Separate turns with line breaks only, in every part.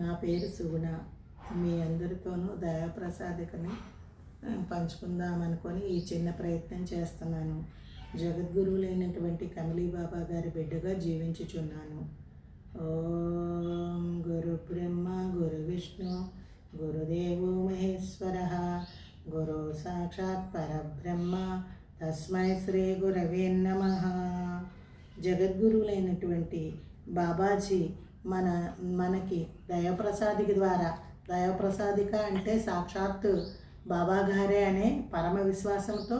నా పేరు సుగుణ. మీ అందరితోనూ దయాప్రసాదికని పంచుకుందామనుకొని ఈ చిన్న ప్రయత్నం చేస్తున్నాను. జగద్గురువులైనటువంటి కమలీ బాబా గారి బిడ్డగా జీవించుచున్నాను. ఓం గురు బ్రహ్మ గురు విష్ణు గురుదేవో మహేశ్వర గురు సాక్షాత్ పరబ్రహ్మ తస్మై శ్రీ గురవే నమః. జగద్గురువులైనటువంటి బాబాజీ మనకి దయాప్రసాదిక ద్వారా, దయాప్రసాదిక అంటే సాక్షాత్ బాబాగారే అనే పరమ విశ్వాసంతో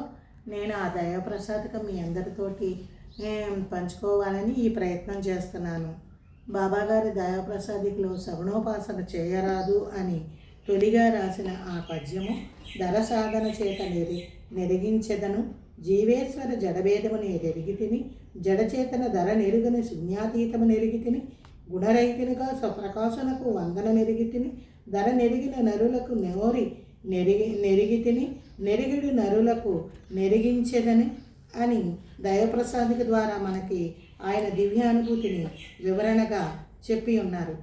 నేను ఆ దయాప్రసాదిక మీ అందరితోటి పంచుకోవాలని ఈ ప్రయత్నం చేస్తున్నాను. బాబాగారి దయాప్రసాదికలో సగుణోపాసన చేయరాదు అని తొలిగా రాసిన ఆ పద్యము ధర సాధన చేత నెరిగించెదను జీవేశ్వర జడభేదము నెరిగితిని జడచేతన ధర నెరుగని శూన్యాతీతము నెరిగితిని గుణరహితునిగా స్వప్రకాశనకు వందన నెరిగితిని ధర నెరిగిన నరులకు నెరిగితిని నెరిగిడి నరులకు నెరిగించెదని అని దయాప్రసాదిక ద్వారా మనకి ఆయన దివ్యానుభూతిని వివరణగా చెప్పి ఉన్నారు.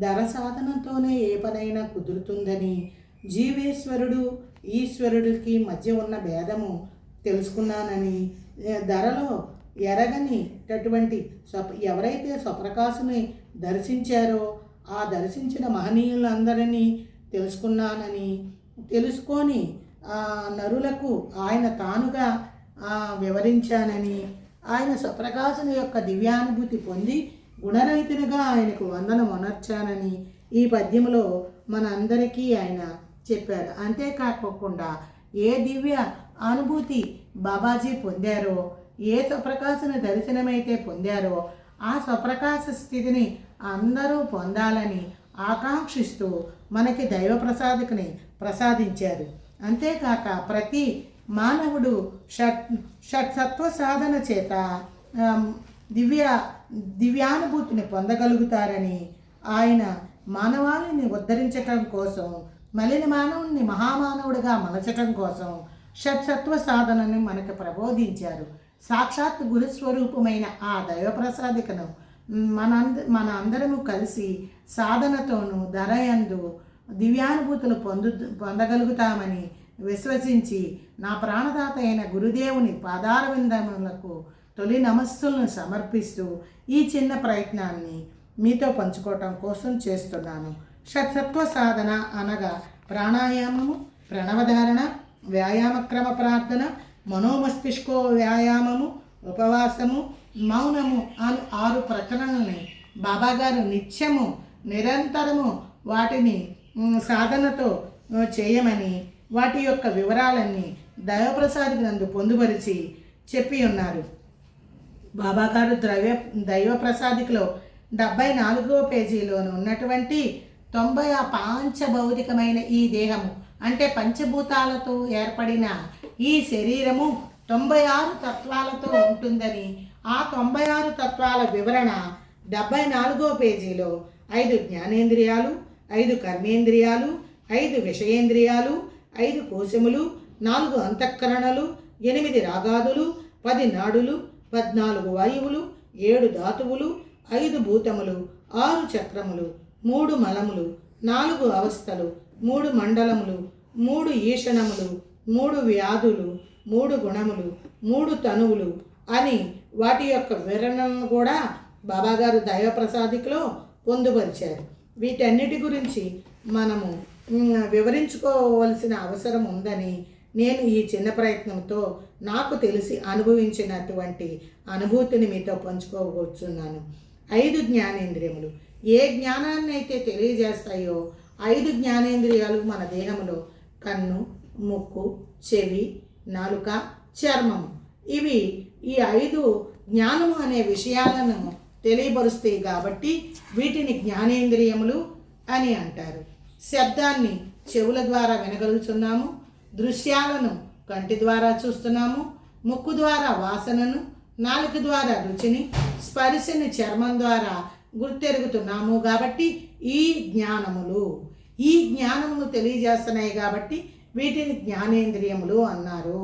ధర సాధనతోనే ఏ పనైనా కుదురుతుందని, జీవేశ్వరుడు ఈశ్వరుడికి మధ్య ఉన్న భేదము తెలుసుకున్నానని, ధరలో ఎరగనిటటువంటి ఎవరైతే స్వప్రకాశుని దర్శించారో ఆ దర్శించిన మహనీయులందరినీ తెలుసుకున్నానని, తెలుసుకొని నరులకు ఆయన తానుగా వివరించానని, ఆయన స్వప్రకాశుని యొక్క దివ్యానుభూతి పొంది గుణరహితునిగా ఆయనకు వందనం అనర్చానని ఈ పద్యంలో మన అందరికీ ఆయన చెప్పారు. అంతేకాకుండా ఏ దివ్య అనుభూతి బాబాజీ పొందారో, ఏ స్వప్రకాశుని దర్శనమైతే పొందారో ఆ స్వప్రకాశ స్థితిని అందరూ పొందాలని ఆకాంక్షిస్తూ మనకి దైవ ప్రసాదించారు. అంతేకాక ప్రతి మానవుడు షట్సత్వ సాధన చేత దివ్యానుభూతిని పొందగలుగుతారని, ఆయన మానవాళిని ఉద్ధరించటం కోసం, మలిన మానవుని మహామానవుడిగా మలచటం కోసం షట్సత్వ సాధనని మనకు ప్రబోధించారు. సాక్షాత్ గురుస్వరూపమైన ఆ దైవప్రసాదికను మన అందరము కలిసి సాధనతోనూ ధరయందు దివ్యానుభూతులు పొందగలుగుతామని విశ్వసించి నా ప్రాణదాత అయిన గురుదేవుని పాదార విందములకు తొలి నమస్సులను సమర్పిస్తూ ఈ చిన్న ప్రయత్నాన్ని మీతో పంచుకోవటం కోసం చేస్తున్నాను. షట్సత్వ సాధన అనగా ప్రాణాయామము, ప్రణవధారణ, వ్యాయామక్రమ ప్రార్థన, మనోమస్తిష్కో వ్యాయామము, ఉపవాసము, మౌనము అని 6 ప్రకరణల్ని బాబాగారు నిత్యము నిరంతరము వాటిని సాధనతో చేయమని, వాటి యొక్క వివరాలన్నీ దైవప్రసాదిక నందు పొందుపరిచి చెప్పి ఉన్నారు. బాబాగారు దైవ ప్రసాదికలో 74వ పేజీలోను ఉన్నటువంటి 90 పాంచభౌతికమైన ఈ దేహము అంటే పంచభూతాలతో ఏర్పడిన ఈ శరీరము 96 తత్వాలతో ఉంటుందని, ఆ 96 తత్వాల వివరణ 74వ పేజీలో 5 జ్ఞానేంద్రియాలు, 5 కర్మేంద్రియాలు, 5 విషయేంద్రియాలు, 5 కోశములు, 4 అంతఃకరణలు, 8 రాగాదులు, 10 నాడులు, 14 వాయువులు, 7 ధాతువులు, 5 భూతములు, 6 చక్రములు, 3 మలములు, 4 అవస్థలు, 3 మండలములు, 3 ఈషణములు, 3 వ్యాధులు, 3 గుణములు, 3 తనువులు అని వాటి యొక్క వివరణను కూడా బాబాగారు దైవప్రసాదికలో పొందుపరిచారు. వీటన్నిటి గురించి మనము వివరించుకోవలసిన అవసరం ఉందని నేను ఈ చిన్న ప్రయత్నంతో నాకు తెలిసి అనుభవించినటువంటి అనుభూతిని మీతో పంచుకోవచ్చున్నాను. 5 జ్ఞానేంద్రియములు ఏ జ్ఞానాన్ని అయితే తెలియజేస్తాయో 5 జ్ఞానేంద్రియాలు మన దేహంలో కన్ను, ముక్కు, చెవి, నాలుక, చర్మము ఇవి ఈ 5 జ్ఞానము అనే విషయాలను తెలియపరుస్తాయి కాబట్టి వీటిని జ్ఞానేంద్రియములు అని అంటారు. శబ్దాన్ని చెవుల ద్వారా వినగలుగుతున్నాము, దృశ్యాలను కంటి ద్వారా చూస్తున్నాము, ముక్కు ద్వారా వాసనను, నాలుక ద్వారా రుచిని, స్పర్శని చర్మం ద్వారా గుర్తెరుగుతున్నాము. కాబట్టి ఈ జ్ఞానములు తెలియజేస్తున్నాయి కాబట్టి వీటిని జ్ఞానేంద్రియములు అన్నారు.